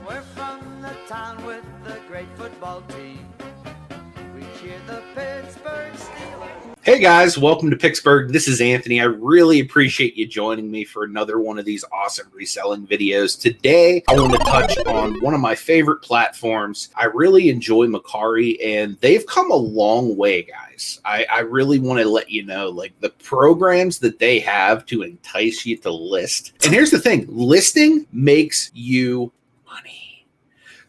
We're from the town with the great football team. We cheer the Pittsburgh Steelers. Hey guys, welcome to Picksburgh. This is Anthony. I really appreciate you joining me for another one of these awesome reselling videos. Today, I want to touch on one of my favorite platforms. I really enjoy Mercari, and they've come a long way, guys. I really want to let you know, like, the programs that they have to entice you to list. And here's the thing, listing makes you money.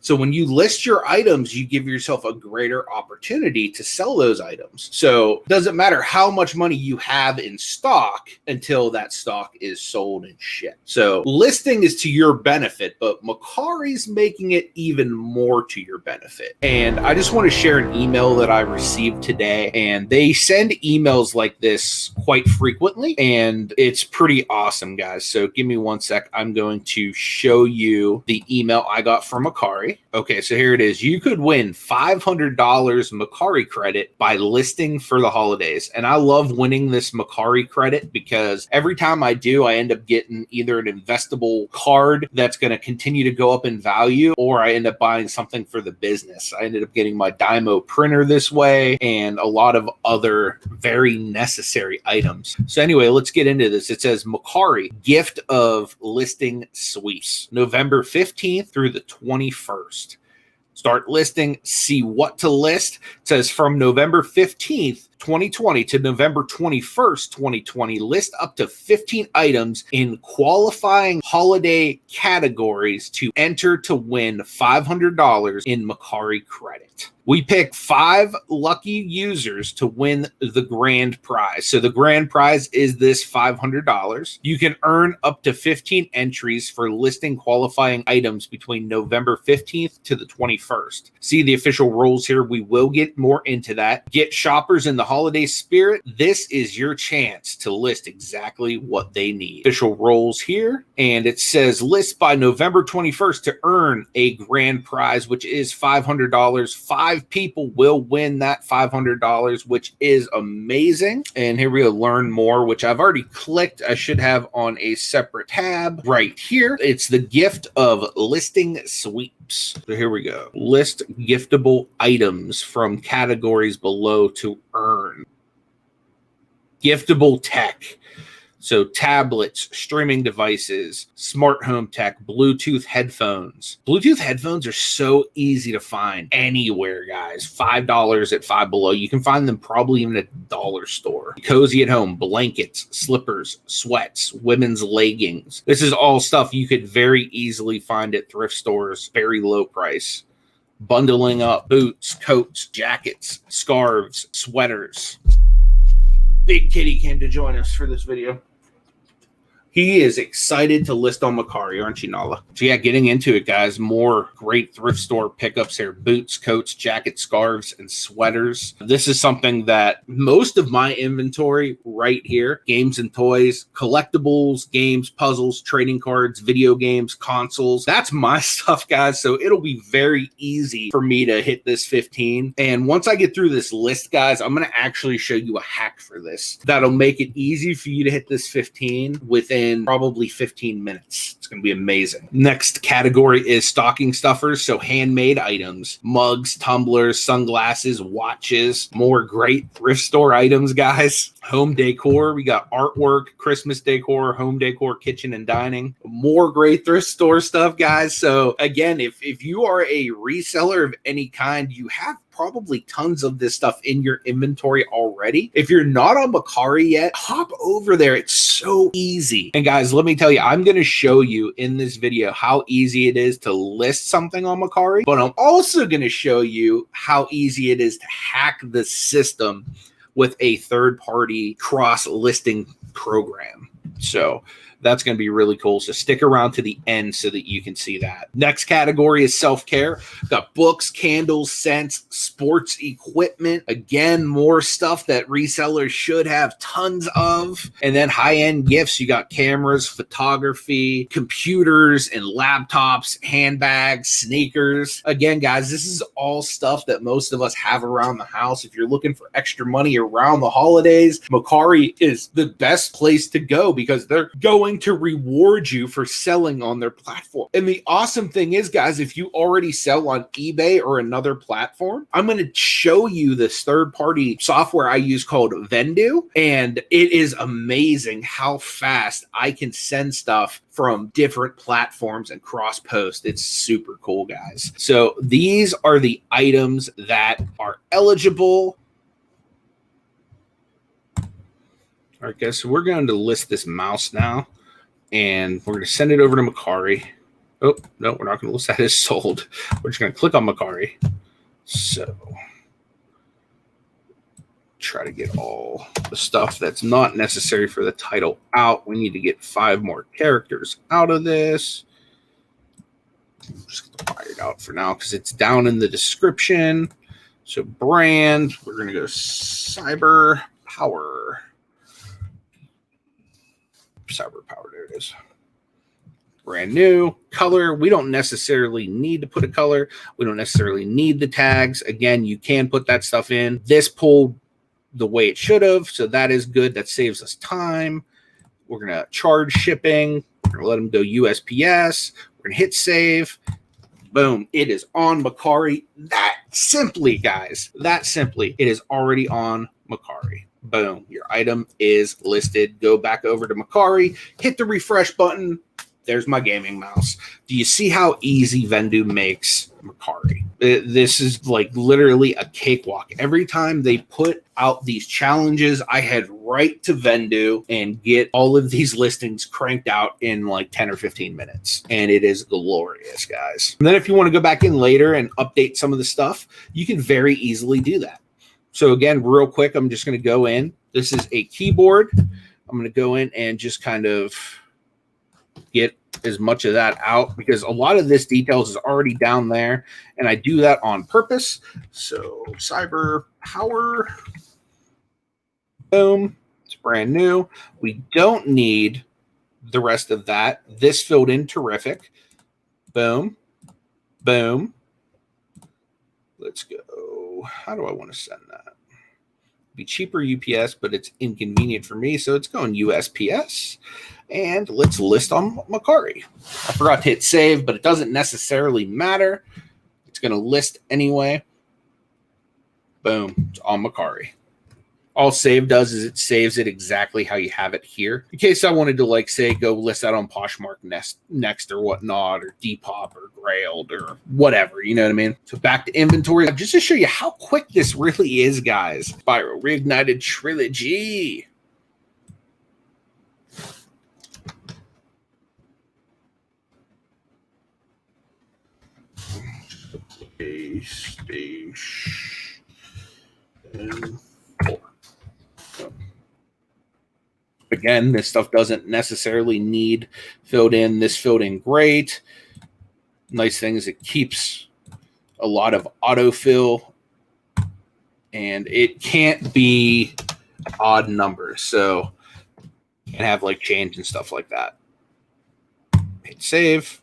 So when you list your items, you give yourself a greater opportunity to sell those items. So it doesn't matter how much money you have in stock until that stock is sold and shipped. So listing is to your benefit, but Mercari's making it even more to your benefit. And I just want to share an email that I received today, and they send emails like this quite frequently, and it's pretty awesome, guys. So give me one sec. I'm going to show you the email I got from Mercari. Okay, so here it is. You could win $500 Mercari credit by listing for the holidays. And I love winning this Mercari credit because every time I do, I end up getting either an investable card that's going to continue to go up in value, or I end up buying something for the business. I ended up getting my Dymo printer this way and a lot of other very necessary items. So anyway, let's get into this. It says Mercari gift of listing sweeps, November 15th through the 21st. Start listing, see what to list. It says from November 15th, 2020 to November 21st, 2020, list up to 15 items in qualifying holiday categories to enter to win $500 in Mercari credit. We pick 5 lucky users to win the grand prize. So the grand prize is this $500. You can earn up to 15 entries for listing qualifying items between November 15th to the 21st. See the official rules here. We will get more into that. Get shoppers in the holiday spirit. This is your chance to list exactly what they need. Official rules here. And it says list by November 21st to earn a grand prize, which is $500. 5 people will win that $500, which is amazing. And here we go, learn more, which I've already clicked. I should have on a separate tab right here. It's the gift of listing sweeps. So here we go. List giftable items from categories below to earn. Giftable tech. So tablets, streaming devices, smart home tech, Bluetooth headphones. Bluetooth headphones are so easy to find anywhere, guys. $5 at Five Below. You can find them probably even at a dollar store. Cozy at home, blankets, slippers, sweats, women's leggings. This is all stuff you could very easily find at thrift stores, very low price. Bundling up, boots, coats, jackets, scarves, sweaters. Big Kitty came to join us for this video. He is excited to list on Mercari, aren't you, Nala? So yeah, getting into it, guys. More great thrift store pickups here. Boots, coats, jackets, scarves, and sweaters. This is something that most of my inventory right here, games and toys, collectibles, games, puzzles, trading cards, video games, consoles. That's my stuff, guys. So it'll be very easy for me to hit this 15. And once I get through this list, guys, I'm going to actually show you a hack for this that'll make it easy for you to hit this 15 within probably 15 minutes. It's going to be amazing. Next category is stocking stuffers. So handmade items, mugs, tumblers, sunglasses, watches, more great thrift store items, guys. Home decor. We got artwork, Christmas decor, home decor, kitchen and dining. More great thrift store stuff, guys. So again, if you are a reseller of any kind, you have probably tons of this stuff in your inventory already. If you're not on Mercari yet, hop over there. It's so easy. And guys, let me tell you, I'm going to show you in this video how easy it is to list something on Mercari, but I'm also going to show you how easy it is to hack the system with a third-party cross-listing program. So that's going to be really cool. So stick around to the end so that you can see that. Next category is self-care. Got books, candles, scents, sports equipment. Again, more stuff that resellers should have tons of. And then high-end gifts. You got cameras, photography, computers and laptops, handbags, sneakers. Again, guys, this is all stuff that most of us have around the house. If you're looking for extra money around the holidays, Mercari is the best place to go because they're going going to reward you for selling on their platform. And the awesome thing is, guys, if you already sell on eBay or another platform, I'm going to show you this third-party software I use called VENDOO, and it is amazing how fast I can send stuff from different platforms and cross post. It's super cool, guys. So these are the items that are eligible. All right, guys, so we're going to list this mouse now, and we're going to send it over to Mercari. Oh, no, we're not going to list that as sold. We're just going to click on Mercari. So try to get all the stuff that's not necessary for the title out. We need to get 5 more characters out of this. I'm just going to fire it out for now because it's down in the description. So brand, we're going to go Cyber Power. Cyber Power, there it is. Brand new. Color, we don't necessarily need to put a color. We don't necessarily need the tags. Again, you can put that stuff in. This pulled the way it should have, so that is good. That saves us time. We're going to charge shipping. We're going to let them go USPS. We're going to hit save. Boom. It is on Mercari. That simply, guys, that simply, it is already on Mercari. Boom. Your item is listed. Go back over to Mercari, hit the refresh button. There's my gaming mouse. Do you see how easy VENDOO makes Mercari? This is like literally a cakewalk. Every time they put out these challenges, I head right to VENDOO and get all of these listings cranked out in like 10 or 15 minutes. And it is glorious, guys. And then if you want to go back in later and update some of the stuff, you can very easily do that. So again, real quick, I'm just going to go in. This is a keyboard. I'm going to go in and just kind of get as much of that out because a lot of this details is already down there, and I do that on purpose. So Cyber Power, boom, it's brand new. We don't need the rest of that. This filled in terrific. Boom, boom. Let's go. How do I want to send that? Be cheaper UPS, but it's inconvenient for me, so it's going USPS. And let's list on Mercari. I forgot to hit save, but it doesn't necessarily matter. It's going to list anyway. Boom, it's on Mercari. All save does is it saves it exactly how you have it here. In case I wanted to, like, say, go list that on Poshmark next or whatnot, or Depop or Grailed or whatever, you know what I mean? So back to inventory. Just to show you how quick this really is, guys. Spyro Reignited Trilogy. PlayStation 4. Again, this stuff doesn't necessarily need filled in. This filled in great. Nice thing is it keeps a lot of autofill, and it can't be odd numbers, so you can have like change and stuff like that. Hit save.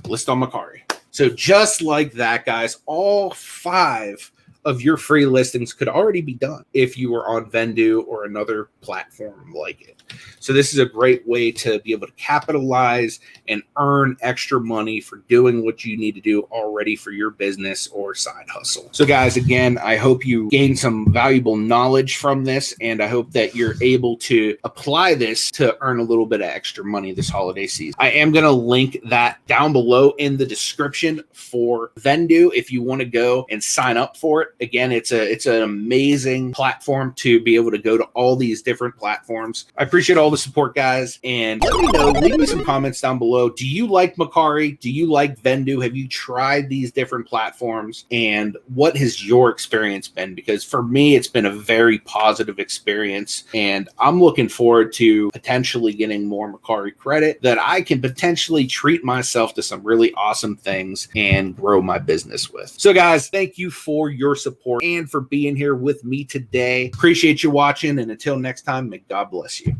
List on Mercari. So just like that, guys, all 5 of your free listings could already be done if you were on VENDOO or another platform like it. So this is a great way to be able to capitalize and earn extra money for doing what you need to do already for your business or side hustle. So guys, again, I hope you gain some valuable knowledge from this, and I hope that you're able to apply this to earn a little bit of extra money this holiday season. I am going to link that down below in the description for VENDOO if you want to go and sign up for it. Again, it's an amazing platform to be able to go to all these different platforms. I appreciate all the support, guys, and let me know, leave me some comments down below. Do you like Mercari? Do you like VENDOO? Have you tried these different platforms? And what has your experience been? Because for me, it's been a very positive experience, and I'm looking forward to potentially getting more Mercari credit that I can potentially treat myself to some really awesome things and grow my business with. So guys, thank you for your support and for being here with me today. Appreciate you watching, and until next time, may God bless you.